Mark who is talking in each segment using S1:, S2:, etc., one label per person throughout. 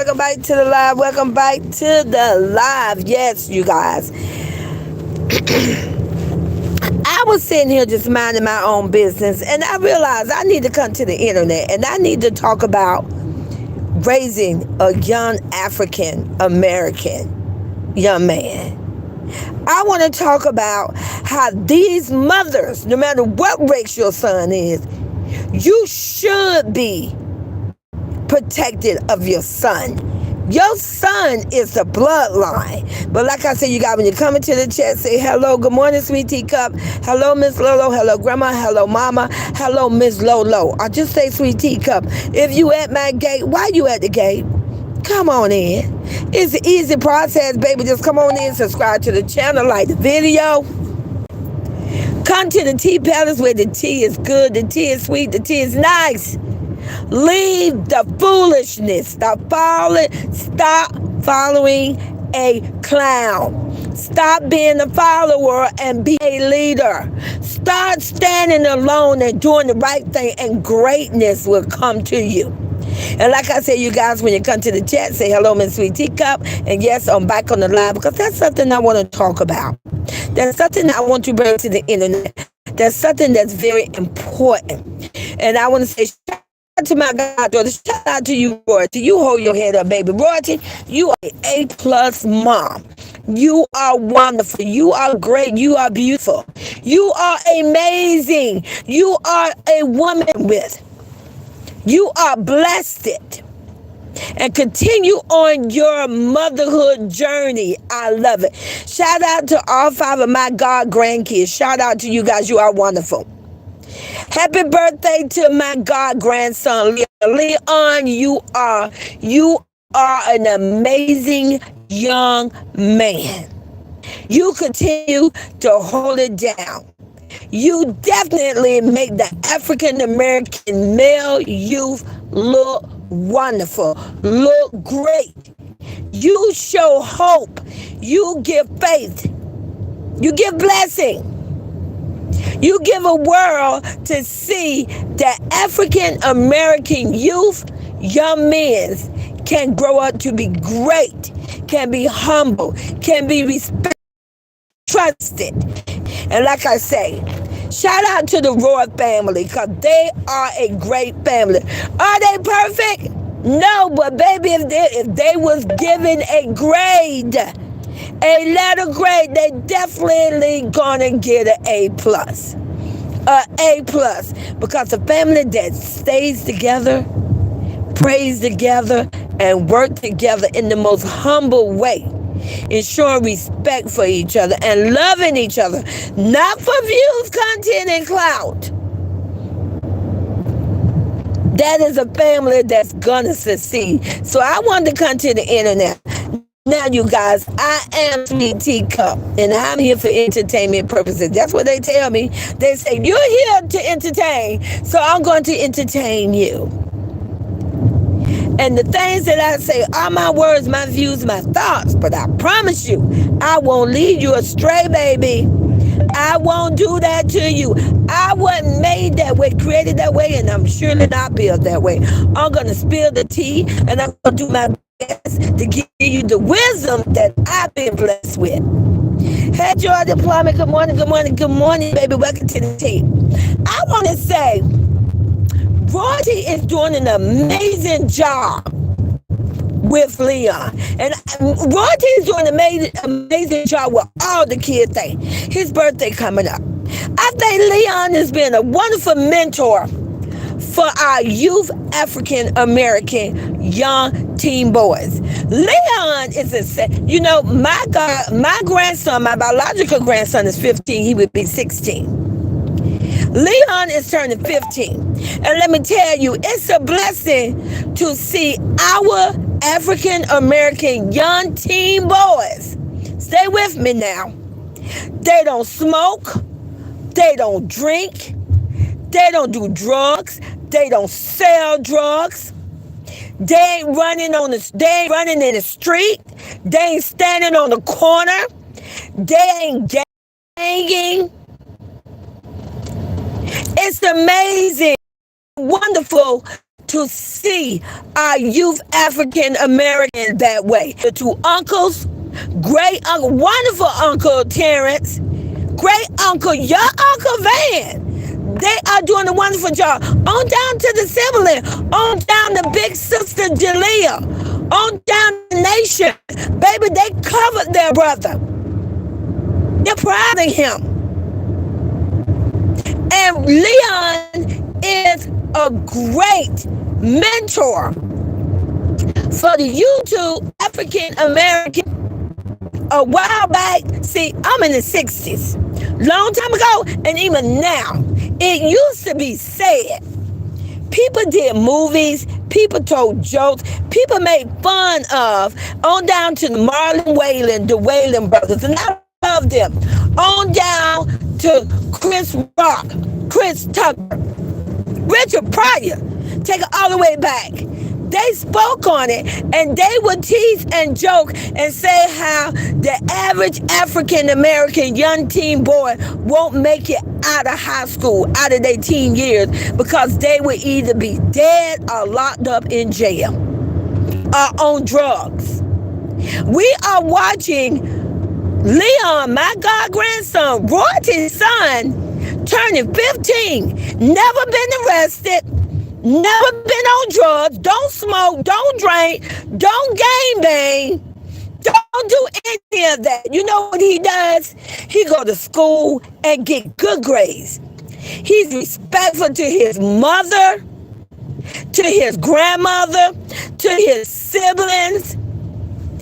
S1: Welcome back to the live. Welcome back to the live. Yes, you guys. I was sitting here just minding my own business, and I realized I need to come to the internet and I need to talk about raising a young African American young man. I want to talk about how these mothers, no matter what race your son is, you should be protected of your son. Your son is the bloodline. But like I said, you guys, when you come into the chat, say hello, good morning, sweet teacup. Hello, Miss Lolo. Hello, Grandma. Hello, Mama. Hello, Miss Lolo. Or just say sweet teacup. If you at my gate, why you at the gate? Come on in. It's an easy process, baby. Just come on in, subscribe to the channel, like the video. Come to the tea palace where the tea is good, the tea is sweet, the tea is nice. Leave the foolishness. Stop following a clown. Stop being a follower and be a leader. Start standing alone and doing the right thing, and greatness will come to you. And like I said, you guys, when you come to the chat, say hello, Miss Sweet Teacup. And yes, I'm back on the live because that's something I want to talk about. That's something I want to bring to the internet. That's something that's very important. And I want to say shout out to my goddaughter. Shout out to you, Royalty. You hold your head up, baby. Royalty, you are an A+ mom. You are wonderful. You are great. You are beautiful. You are amazing. You are a woman with. You are blessed. And continue on your motherhood journey. I love it. Shout out to all 5 of my God grandkids. Shout out to you guys. You are wonderful. Happy birthday to my God grandson, Leon. Leon, you are an amazing young man. You continue to hold it down. You definitely make the African American male youth look wonderful, look great. You show hope. You give faith. You give blessing. You give a world to see that African American youth, young men, can grow up to be great, can be humble, can be respected, trusted. And like I say, shout out to the Roy family because they are a great family. Are they perfect? No, but baby, if they was given a grade, a letter grade, they definitely gonna get an A+. A+. Because a family that stays together, prays together, and work together in the most humble way, ensuring respect for each other and loving each other, not for views, content, and clout. That is a family that's gonna succeed. So I wanted to come to the internet. Now, you guys, I am Sweet Teacup, and I'm here for entertainment purposes. That's what they tell me. They say, you're here to entertain, so I'm going to entertain you. And the things that I say are my words, my views, my thoughts. But I promise you, I won't lead you astray, baby. I won't do that to you. I wasn't made that way, created that way, and I'm surely not built that way. I'm going to spill the tea, and I'm going to do my best to give you the wisdom that I've been blessed with. Hey, Joy Deployment, good morning, good morning, good morning, baby. Welcome to the tea. I want to say, Royalty is doing an amazing job with Leon. And Royalty is doing an amazing job with all the kids thing. His birthday coming up. I think Leon has been a wonderful mentor for our youth African American young teen boys. Leon is my grandson, my biological grandson is 15. He would be 16. Leon is turning 15. And let me tell you, it's a blessing to see our African American young teen boys. Stay with me now. They don't smoke. They don't drink. They don't do drugs. They don't sell drugs. They ain't running in the street. They ain't standing on the corner. They ain't ganging. It's amazing, wonderful to see our youth African Americans that way. The two uncles, great uncle, wonderful Uncle Terrence, great uncle, your Uncle Van. They are doing a wonderful job. On down to the sibling, on down to big sister Jalea, on down the nation. Baby, they covered their brother. They're proud of him. And Leon is a great mentor for the YouTube African American. A while back, see, I'm in the 60s, long time ago, and even now, it used to be said. People did movies, people told jokes, people made fun of, on down to Marlon Wayland, the Wayland brothers, and I love them. On down to Chris Rock, Chris Tucker, Richard Pryor, take it all the way back. They spoke on it, and they would tease and joke and say how the average African American young teen boy won't make it out of high school, out of their teen years, because they would either be dead or locked up in jail or on drugs. We are watching Leon, my god grandson, Royalty's son, turning 15, never been arrested, never been on drugs, don't smoke, don't drink, don't gang bang, don't do any of that. You know what he does? He go to school and get good grades. He's respectful to his mother, to his grandmother, to his siblings.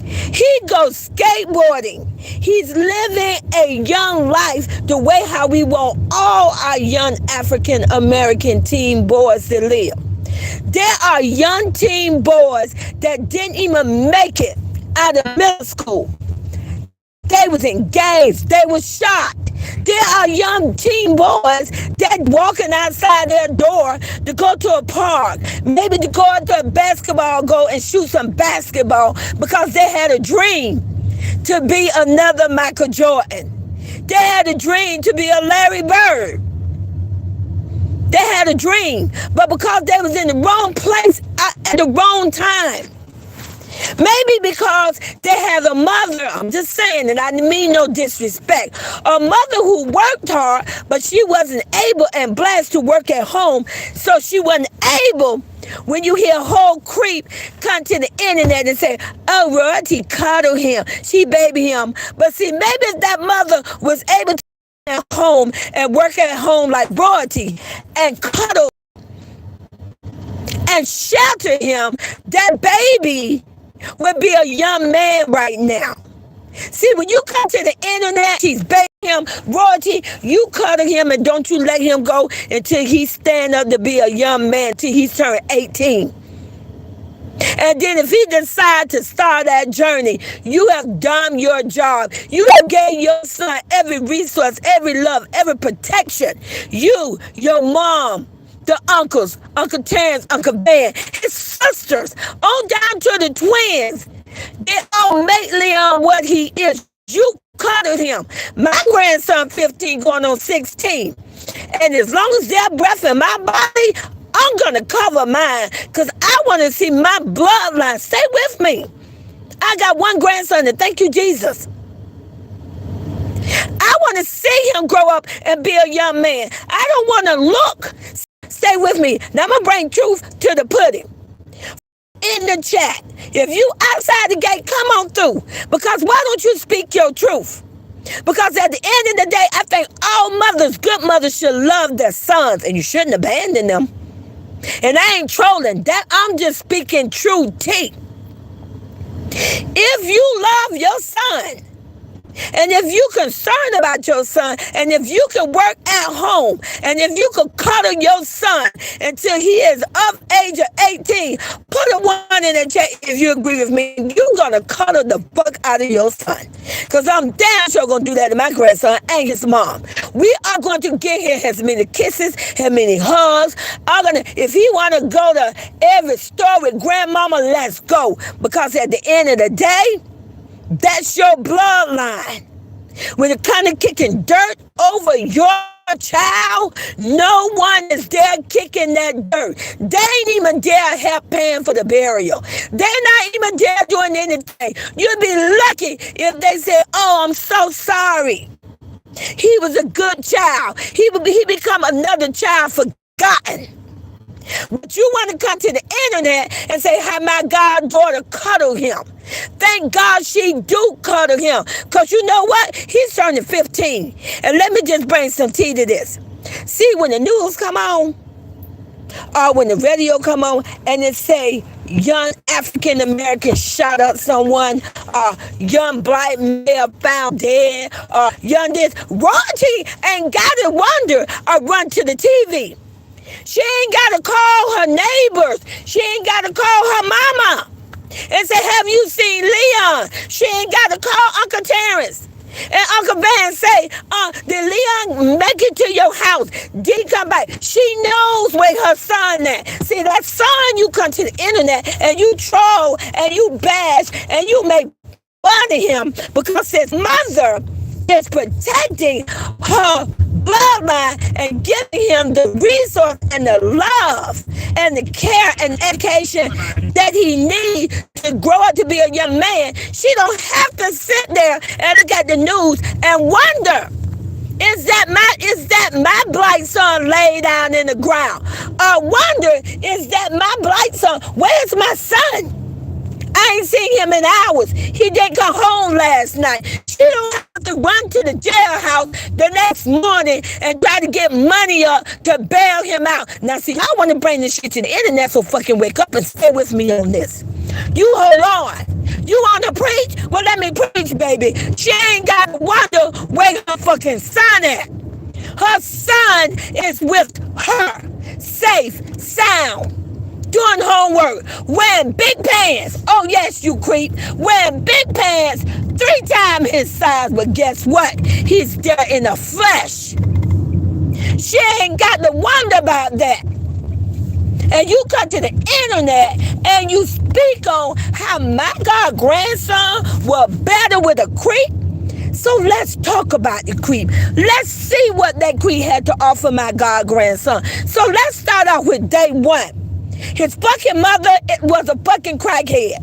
S1: He goes skateboarding. He's living a young life the way how we want all our young African American teen boys to live. There are young teen boys that didn't even make it out of middle school. They was in gangs. They was shot. There are young teen boys that walking outside their door to go to a park, maybe to go to a basketball, go and shoot some basketball because they had a dream to be another Michael Jordan. They had a dream to be a Larry Bird. They had a dream, but because they was in the wrong place at the wrong time. Maybe because they have a mother, I'm just saying, and I mean no disrespect, a mother who worked hard, but she wasn't able and blessed to work at home, so she wasn't able. When you hear a whole creep come to the internet and say, oh, Royalty cuddle him, she baby him. But see, maybe if that mother was able to at home and work at home like Royalty and cuddle and shelter him, that baby would be a young man right now. See, when you come to the internet, she's begging him, Royalty, you cuddle him and don't you let him go until he stand up to be a young man, till he's turned 18. And then if he decide to start that journey, you have done your job. You have gave your son every resource, every love, every protection. You, your mom, the uncles, Uncle Terrence, Uncle Van, his sisters, on down to the twins. They all make Leon what he is. You cuddled him. My grandson, 15, going on 16. And as long as there's breath in my body, I'm going to cover mine because I want to see my bloodline. Stay with me. I got one grandson, and thank you, Jesus. I want to see him grow up and be a young man. I don't want to look. Stay with me. Now I'm going to bring truth to the pudding. In the chat, if you outside the gate, come on through. Because why don't you speak your truth? Because at the end of the day, I think all mothers, good mothers, should love their sons, and you shouldn't abandon them. And I ain't trolling. That I'm just speaking true tea. If you love your son, and if you're concerned about your son, and if you can work at home, and if you can cuddle your son until he is of age of 18, put a 1 in the chat if you agree with me. You're going to cuddle the fuck out of your son. Because I'm damn sure going to do that to my grandson and his mom. We are going to get him as many kisses, as many hugs. If he want to go to every store with grandmama, let's go. Because at the end of the day, that's your bloodline. When it kind of kicking dirt over your a child, no one is there kicking that dirt. They ain't even there help paying for the burial. They're not even there doing anything. You'd be lucky if they said, oh, I'm so sorry. He was a good child. He become another child forgotten. But you want to come to the internet and say how my goddaughter cuddled him. Thank God she do cuddle him. Because you know what? He's turning 15. And let me just bring some tea to this. See, when the news come on, or when the radio come on, and it say, young African American shot up someone, young black male found dead, young this, royalty ain't got to wonder or run to the TV. She ain't got to call her neighbors. She ain't got to call her mama and say, have you seen Leon? She ain't got to call Uncle Terrence. And Uncle Van say, did Leon make it to your house? Did he come back? She knows where her son at. See, that son, you come to the internet and you troll and you bash and you make fun of him because his mother is protecting her bloodline and giving him the resource and the love and the care and education that he needs to grow up to be a young man. She don't have to sit there and look at the news and wonder, is that my black son laid down in the ground? Or wonder, is that my black son? Where's my son? I ain't seen him in hours. He didn't come home last night. She don't have to run to the jailhouse the next morning and try to get money up to bail him out. Now, see, I want to bring this shit to the internet, so fucking wake up and stay with me on this. You hold on. You want to preach? Well, let me preach, baby. She ain't got to wonder where her fucking son at. Her son is with her, safe, sound, doing homework, wearing big pants. Oh, yes, you creep. Wearing big pants 3 times his size. But guess what? He's there in the flesh. She ain't got to wonder about that. And you come to the internet and you speak on how my God grandson was better with a creep. So let's talk about the creep. Let's see what that creep had to offer my God grandson. So let's start off with day one. His fucking mother was a fucking crackhead.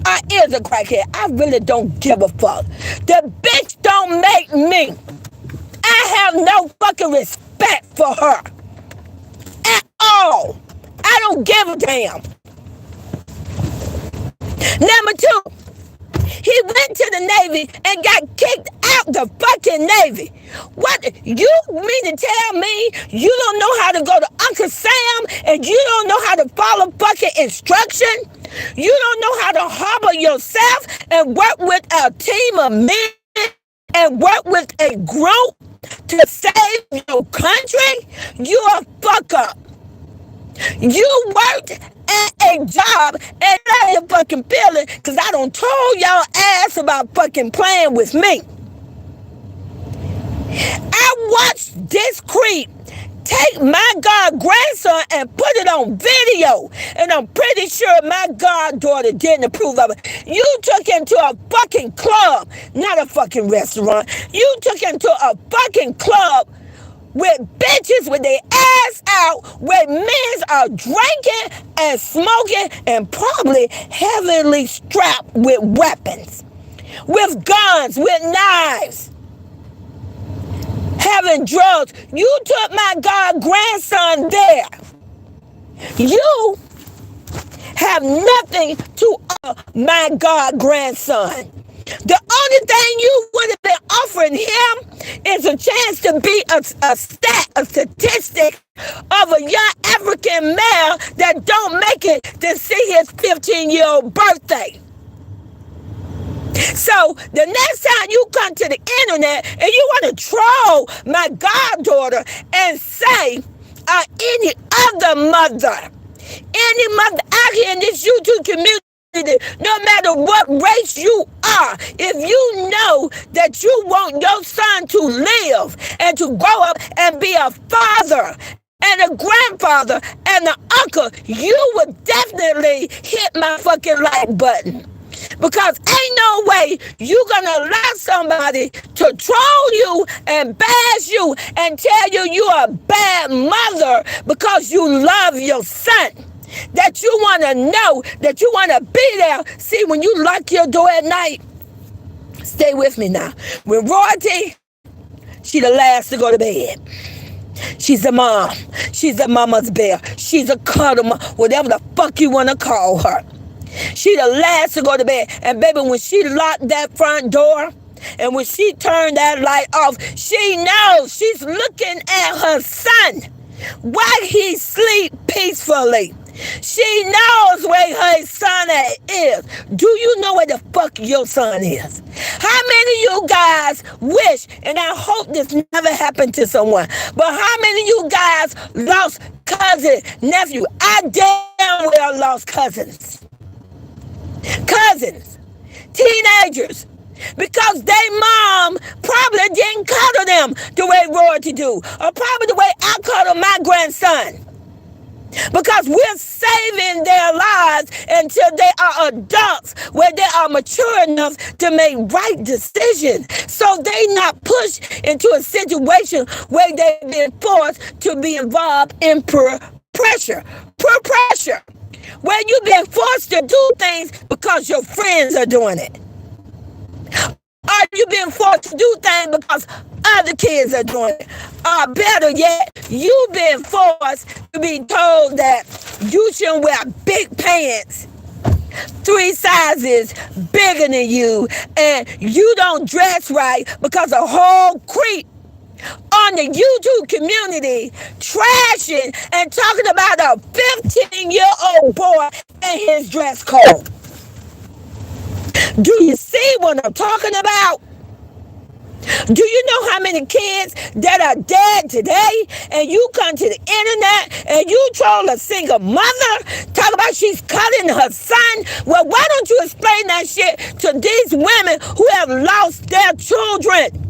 S1: I is a crackhead. I really don't give a fuck. The bitch don't make me. I have no fucking respect for her. At all. I don't give a damn. Number 2. He went to the Navy and got kicked out the fucking Navy. What? You mean to tell me you don't know how to go to Uncle Sam and you don't know how to follow fucking instruction? You don't know how to harbor yourself and work with a team of men and work with a group to save your country? You a fuck up. You worked at a job and I ain't fucking feeling because I don't told y'all ass about fucking playing with me. I watched this creep take my god grandson and put it on video, and I'm pretty sure my goddaughter didn't approve of it. You took him to a fucking club, not a fucking restaurant. You took him to a fucking club with bitches with their ass out, where men are drinking and smoking and probably heavily strapped with weapons, with guns, with knives, having drugs. You took my god grandson there. You have nothing to offer my god grandson. The only thing you would have been offering him is a chance to be a statistic of a young African male that don't make it to see his 15-year-old birthday. So the next time you come to the internet and you want to troll my goddaughter and say any other mother out here in this YouTube community, no matter what race you are, if you know that you want your son to live and to grow up and be a father and a grandfather and an uncle, you would definitely hit my fucking like button. Because ain't no way you gonna allow somebody to troll you and bash you and tell you you're a bad mother because you love your son. That you want to know, that you want to be there. See, when you lock your door at night, stay with me now. When Royalty, she the last to go to bed. She's a mom. She's a mama's bear. She's a cuddle, whatever the fuck you want to call her. She the last to go to bed. And baby, when she locked that front door and when she turned that light off, she knows she's looking at her son while he sleep peacefully. She knows where her son is. Do you know where the fuck your son is? How many of you guys wish, and I hope this never happened to someone, but how many of you guys lost cousin, nephew? I damn well lost cousins. Cousins, teenagers, because their mom probably didn't cuddle them the way Royalty do, or probably the way I cuddle my grandson. Because we're saving their lives until they are adults, where they are mature enough to make right decisions. So they not pushed into a situation where they've been forced to be involved in peer pressure, where you've been forced to do things because your friends are doing it. Or you've been forced to do things because other kids are doing it. Or better yet, you've been forced to be told that you shouldn't wear big pants 3 sizes bigger than you, and you don't dress right because a whole creep on the YouTube community trashing and talking about a 15-year-old boy and his dress code. Do you see what I'm talking about? Do you know how many kids that are dead today, and you come to the internet and you troll a single mother, talk about she's cutting her son? Well, why don't you explain that shit to these women who have lost their children?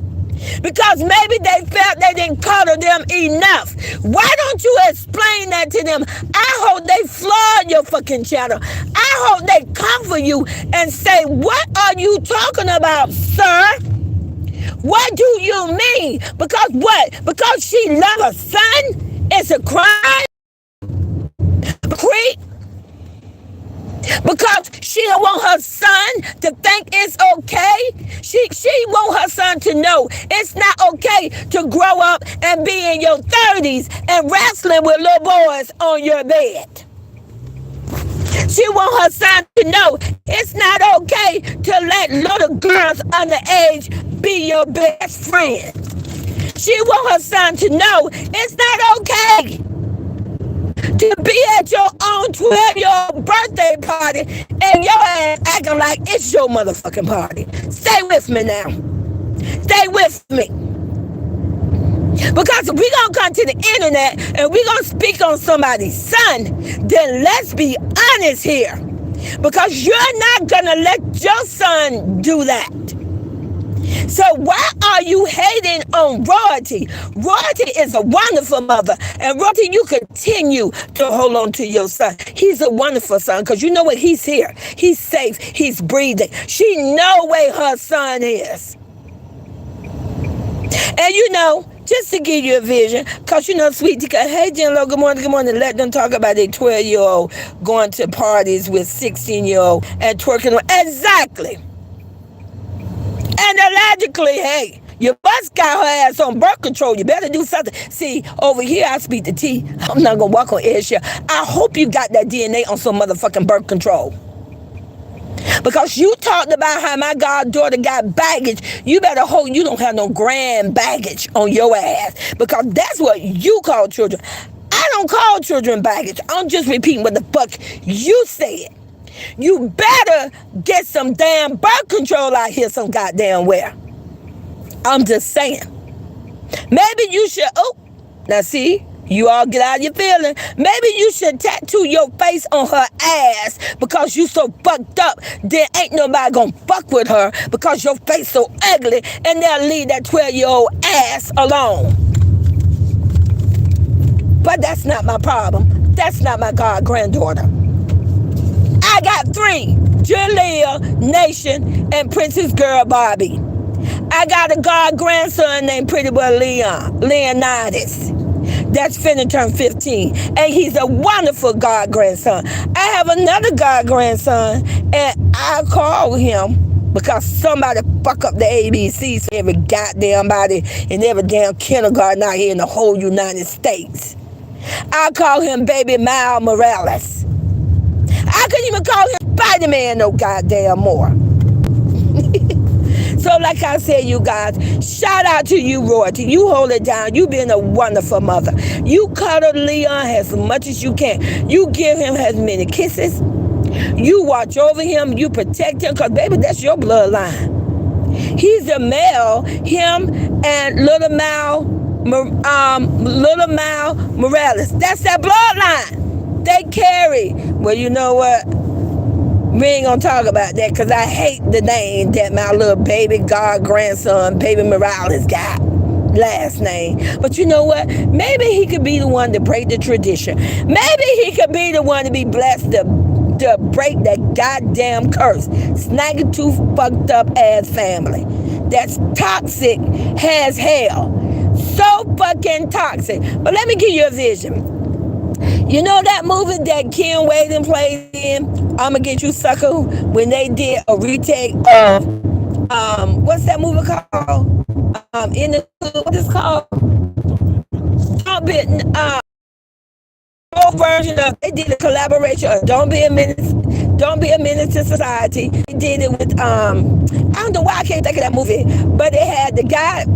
S1: Because maybe they felt they didn't cuddle them enough. Why don't you explain that to them? I hope they flood your fucking channel. I hope they come for you and say, what are you talking about, sir? What do you mean? Because what? Because she loves her son? It's a crime? Creep? Because she don't want her son to think it's okay. She want her son to know it's not okay to grow up and be in your 30s and wrestling with little boys on your bed. She want her son to know it's not okay to let little girls underage be your best friend. She want her son to know it's not okay to be at your own 12-year-old birthday party and your ass acting like it's your motherfucking party. Stay with me now. Stay with me. Because if we're going to come to the internet and we're going to speak on somebody's son, then let's be honest here. Because you're not going to let your son do that. So why are you hating on Royalty? Royalty is a wonderful mother. And Royalty, you continue to hold on to your son. He's a wonderful son because you know what? He's here. He's safe. He's breathing. She know where her son is. And you know, just to give you a vision, because you know, sweet Tika, hey, Jen-Lo, good morning. Let them talk about a 12-year-old going to parties with 16-year-old and twerking. Exactly. And allegedly, hey, your bus got her ass on birth control. You better do something. See, over here, I speak the T. I'm not going to walk on airship. I hope you got that DNA on some motherfucking birth control. Because you talked about how my goddaughter got baggage. You better hope you don't have no grand baggage on your ass. Because that's what you call children. I don't call children baggage. I'm just repeating what the fuck you said. You better get some damn birth control out here some goddamn where. I'm just saying. Maybe you should, now see, you all get out of your feelings. Maybe you should tattoo your face on her ass because you so fucked up. Then ain't nobody gonna fuck with her because your face so ugly, and they'll leave that 12-year-old ass alone. But that's not my problem. That's not my granddaughter. I got 3 Jalea, Nation, and Princess Girl Bobby. I got a god grandson named Pretty Boy Leonidas. That's finna turn 15. And he's a wonderful god grandson. I have another god grandson, and I call him because somebody fuck up the ABCs for every goddamn body in every damn kindergarten out here in the whole United States. I call him Baby Miles Morales. I couldn't even call him Spider-Man no goddamn more. So like I said, you guys, shout out to you, Royalty. You hold it down. You been a wonderful mother. You cuddle Leon as much as you can. You give him as many kisses. You watch over him. You protect him because, baby, that's your bloodline. He's a male. Him and Little Miles Morales. That's that bloodline. They carry. Well, you know what? We ain't gonna talk about that because I hate the name that my little baby god grandson, Baby Morales, got last name. But you know what? Maybe he could be the one to break the tradition. Maybe he could be the one to be blessed to break that goddamn curse. Snaggletooth fucked up ass family. That's toxic as hell. So fucking toxic. But let me give you a vision. You know that movie that Ken Waden played in, I'ma Get You Sucker, when they did a retake of what's that movie called? In the what is it called? Whole version of they did a collaboration of Don't Be a Menace to Society. They did it with I don't know why I can't think of that movie, but it had the guy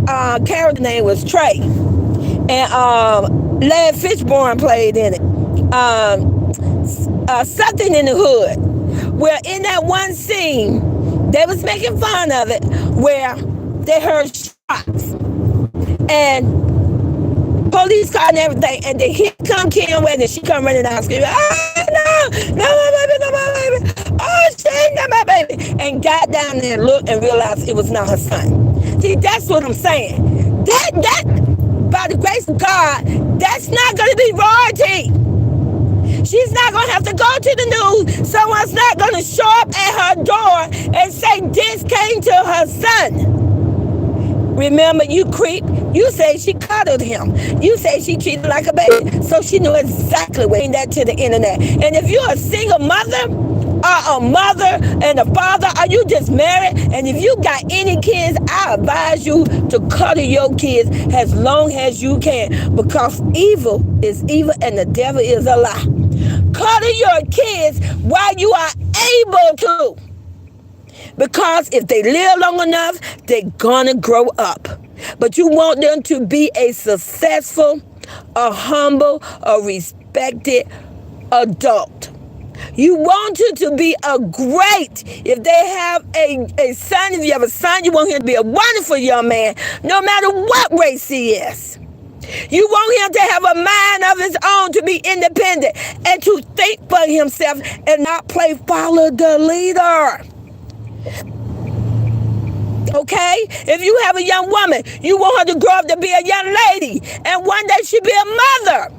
S1: character name was Trey, and Larry Fishburne played in it. Something in the Hood, where in that one scene they was making fun of it, where they heard shots and police car and everything, and then here come Kim Wade and she come running out screaming, "Oh no, my baby, no my baby, oh shit, not my baby," and got down there and looked and realized it was not her son. See, that's what I'm saying. That by the grace of God, that's not gonna be royalty. She's not going to have to go to the news. Someone's not going to show up at her door and say this came to her son. Remember, you creep. You say she cuddled him. You say she treated him like a baby. So she knew exactly what that to the internet. And if you're a single mother, or a mother and a father, or you just married, and if you got any kids, I advise you to cuddle your kids as long as you can, because evil is evil and the devil is a lie. Cuddle your kids while you are able to, because if they live long enough, they're gonna grow up. But you want them to be a successful, a humble, a respected adult. You want you to be a great, if they have a son, if you have a son, you want him to be a wonderful young man, no matter what race he is. You want him to have a mind of his own, to be independent, and to think for himself and not follow the leader. Okay? If you have a young woman, you want her to grow up to be a young lady, and one day she'll be a mother,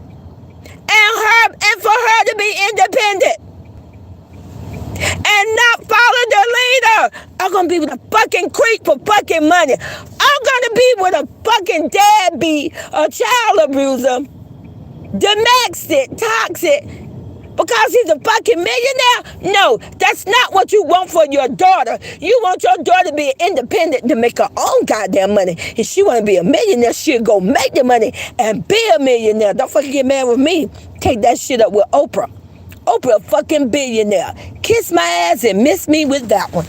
S1: and for her to be independent. And not follow the leader. I'm going to be with a fucking creep for fucking money. I'm going to be with a fucking deadbeat, a child abuser, domestic, toxic, because he's a fucking millionaire. No, that's not what you want for your daughter. You want your daughter to be independent, to make her own goddamn money. If she want to be a millionaire, she'll go make the money and be a millionaire. Don't fucking get mad with me. Take that shit up with Oprah. Oprah, a fucking billionaire. Kiss my ass and miss me with that one.